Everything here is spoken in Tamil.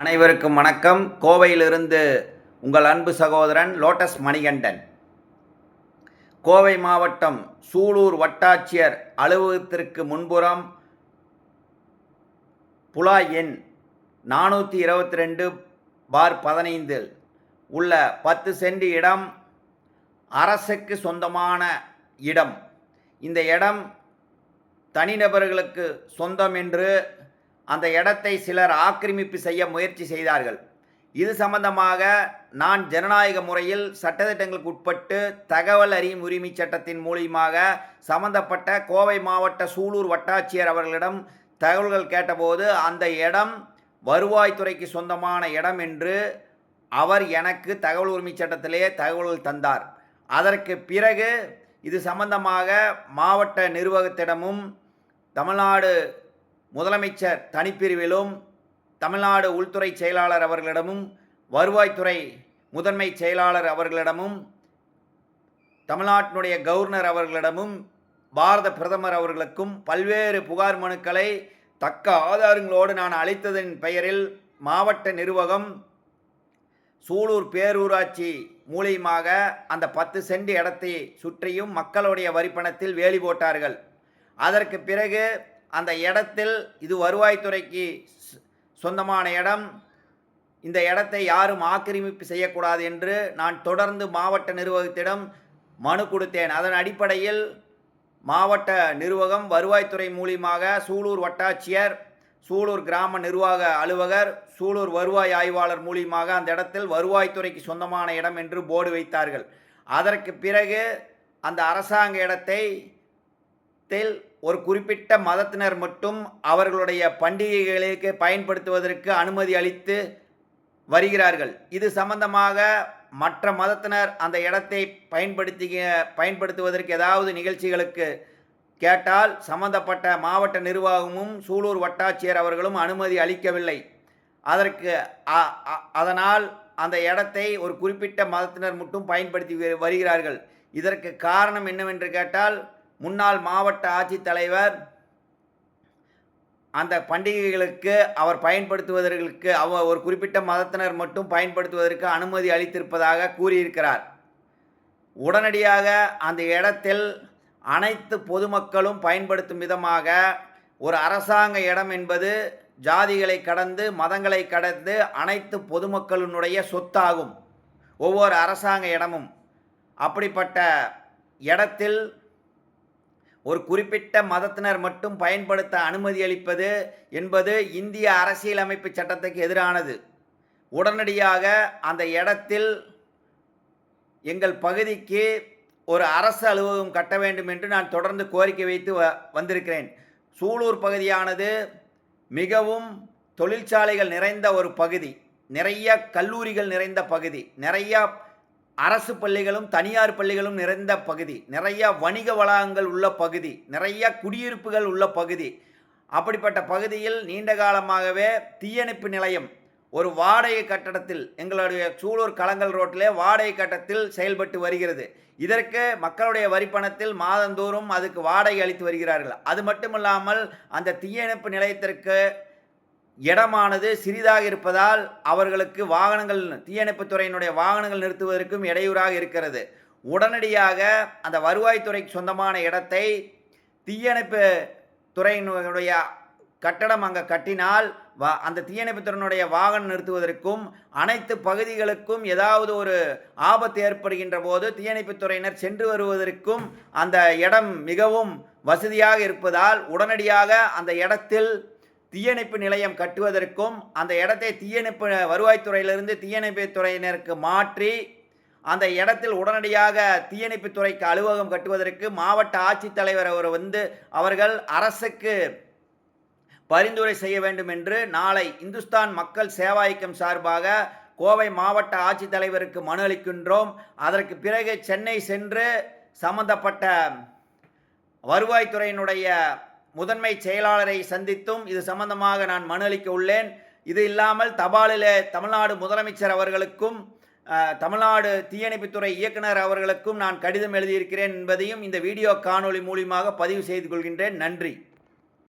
அனைவருக்கும் வணக்கம். கோவையிலிருந்து உங்கள் அன்பு சகோதரன் லோட்டஸ் மணிகண்டன். கோவை மாவட்டம் சூலூர் வட்டாட்சியர் அலுவலகத்திற்கு முன்புறம் புலாய் எண் 422/15 உள்ள 10 சென்ட் இடம் அரசுக்கு சொந்தமான இடம். இந்த இடம் தனிநபர்களுக்கு சொந்தம் என்று அந்த இடத்தை சிலர் ஆக்கிரமிப்பு செய்ய முயற்சி செய்தார்கள். இது சம்பந்தமாக நான் ஜனநாயக முறையில் சட்டதிட்டங்களுக்கு உட்பட்டு தகவல் அறியும் உரிமை சட்டத்தின் மூலியமாக சம்பந்தப்பட்ட கோவை மாவட்ட சூலூர் வட்டாட்சியர் அவர்களிடம் தகவல்கள் கேட்டபோது அந்த இடம் வருவாய்த்துறைக்கு சொந்தமான இடம் என்று அவர் எனக்கு தகவல் உரிமை சட்டத்திலே தகவல்கள் தந்தார். அதற்கு பிறகு இது சம்பந்தமாக மாவட்ட நிர்வாகத்திடமும் தமிழ்நாடு முதலமைச்சர் தனிப்பிரிவிலும் தமிழ்நாடு உள்துறை செயலாளர் அவர்களிடமும் வருவாய்த்துறை முதன்மை செயலாளர் அவர்களிடமும் தமிழ்நாட்டினுடைய கவர்னர் அவர்களிடமும் பாரத பிரதமர் அவர்களுக்கும் பல்வேறு புகார் மனுக்களை தக்க ஆதாரங்களோடு நான் அளித்ததன் பெயரில் மாவட்ட நிர்வாகம் சூலூர் பேரூராட்சி மூலியமாக அந்த 10 சென்ட் இடத்தை சுற்றியும் மக்களுடைய வரிப்பணத்தில் வேலி போட்டார்கள். அதற்கு பிறகு அந்த இடத்தில் இது வருவாய்த்துறைக்கு சொந்தமான இடம், இந்த இடத்தை யாரும் ஆக்கிரமிப்பு செய்யக்கூடாது என்று நான் தொடர்ந்து மாவட்ட நிர்வாகத்திடம் மனு கொடுத்தேன். அதன் அடிப்படையில் மாவட்ட நிர்வாகம் வருவாய்த்துறை மூலியமாக சூலூர் வட்டாட்சியர், சூலூர் கிராம நிர்வாக அலுவலர், சூலூர் வருவாய் ஆய்வாளர் மூலியமாக அந்த இடத்தில் வருவாய்த்துறைக்கு சொந்தமான இடம் என்று போர்டு வைத்தார்கள். அதற்கு பிறகு அந்த அரசாங்க இடத்தை ஒரு குறிப்பிட்ட மதத்தினர் மட்டும் அவர்களுடைய பண்டிகைகளுக்கு பயன்படுத்துவதற்கு அனுமதி அளித்து வருகிறார்கள். இது சம்பந்தமாக மற்ற மதத்தினர் அந்த இடத்தை பயன்படுத்துவதற்கு ஏதாவது நிகழ்ச்சிகளுக்கு கேட்டால் சம்பந்தப்பட்ட மாவட்ட நிர்வாகமும் சூலூர் வட்டாட்சியர் அவர்களும் அனுமதி அளிக்கவில்லை. அதனால் அந்த இடத்தை ஒரு குறிப்பிட்ட மதத்தினர் மட்டும் பயன்படுத்தி வருகிறார்கள். இதற்கு காரணம் என்னவென்று கேட்டால், முன்னாள் மாவட்ட ஆட்சித்தலைவர் அந்த பண்டிகைகளுக்கு அவர் பயன்படுத்துவதற்கு ஒரு குறிப்பிட்ட மதத்தினர் மட்டும் பயன்படுத்துவதற்கு அனுமதி அளித்திருப்பதாக கூறியிருக்கிறார். உடனடியாக அந்த இடத்தில் அனைத்து பொதுமக்களும் பயன்படுத்தும் விதமாக ஒரு அரசாங்க இடம் என்பது ஜாதிகளை கடந்து மதங்களை கடந்து அனைத்து பொதுமக்களினுடைய சொத்தாகும் ஒவ்வொரு அரசாங்க இடமும். அப்படிப்பட்ட இடத்தில் ஒரு குறிப்பிட்ட மதத்தினர் மட்டும் பயன்படுத்த அனுமதி அளிப்பது என்பது இந்திய அரசியலமைப்பு சட்டத்துக்கு எதிரானது. உடனடியாக அந்த இடத்தில் எங்கள் பகுதிக்கு ஒரு அரசு அலுவலகம் கட்ட வேண்டும் என்று நான் தொடர்ந்து கோரிக்கை வைத்து வந்திருக்கிறேன். சூலூர் பகுதியானது மிகவும் தொழிற்சாலைகள் நிறைந்த ஒரு பகுதி, நிறைய கல்லூரிகள் நிறைந்த பகுதி, நிறைய அரசு பள்ளிகளும் தனியார் பள்ளிகளும் நிறைந்த பகுதி, நிறைய வணிக வளாகங்கள் உள்ள பகுதி, நிறைய குடியிருப்புகள் உள்ள பகுதி. அப்படிப்பட்ட பகுதியில் நீண்ட காலமாகவே தீயணைப்பு நிலையம் ஒரு வாடகை கட்டடத்தில் எங்களுடைய சூலூர் கலங்கல் ரோட்டிலே வாடகை கட்டடத்தில் செயல்பட்டு வருகிறது. இதற்கு மக்களுடைய வரிப்பணத்தில் மாதந்தோறும் அதுக்கு வாடகை அளித்து வருகிறார்கள். அது மட்டுமில்லாமல் அந்த தீயணைப்பு நிலையத்திற்கு இடமானது சிறிதாக இருப்பதால் அவர்களுக்கு வாகனங்கள், தீயணைப்புத்துறையினுடைய வாகனங்கள் நிறுத்துவதற்கும் இடையூறாக இருக்கிறது. உடனடியாக அந்த வருவாய்த்துறைக்கு சொந்தமான இடத்தை தீயணைப்பு துறையினுடைய கட்டடம் அங்கே கட்டினால் அந்த தீயணைப்புத்துறையினுடைய வாகனம் நிறுத்துவதற்கும் அனைத்து பகுதிகளுக்கும் ஏதாவது ஒரு ஆபத்து ஏற்படுகின்ற போது தீயணைப்புத்துறையினர் சென்று வருவதற்கும் அந்த இடம் மிகவும் வசதியாக இருப்பதால் உடனடியாக அந்த இடத்தில் தீயணைப்பு நிலையம் கட்டுவதற்கும் அந்த இடத்தை வருவாய்த்துறையிலிருந்து தீயணைப்பு துறையினருக்கு மாற்றி அந்த இடத்தில் உடனடியாக தீயணைப்பு துறைக்கு அலுவலகம் கட்டுவதற்கு மாவட்ட ஆட்சித்தலைவர் அவர்கள் அரசுக்கு பரிந்துரை செய்ய வேண்டும் என்று நாளை இந்துஸ்தான் மக்கள் சேவா இயக்கம் சார்பாக கோவை மாவட்ட ஆட்சித்தலைவருக்கு மனு அளிக்கின்றோம். அதற்கு பிறகு சென்னை சென்று சம்பந்தப்பட்ட வருவாய்த்துறையினுடைய முதன்மை செயலாளரை சந்தித்தும் இது சம்பந்தமாக நான் மனு அளிக்க உள்ளேன். இது இல்லாமல் தபாலிலே தமிழ்நாடு முதலமைச்சர் அவர்களுக்கும் தமிழ்நாடு தீயணைப்புத்துறை இயக்குனர் அவர்களுக்கும் நான் கடிதம் எழுதியிருக்கிறேன் என்பதையும் இந்த வீடியோ காணொளி மூலியமாக பதிவு செய்து கொள்கின்றேன். நன்றி.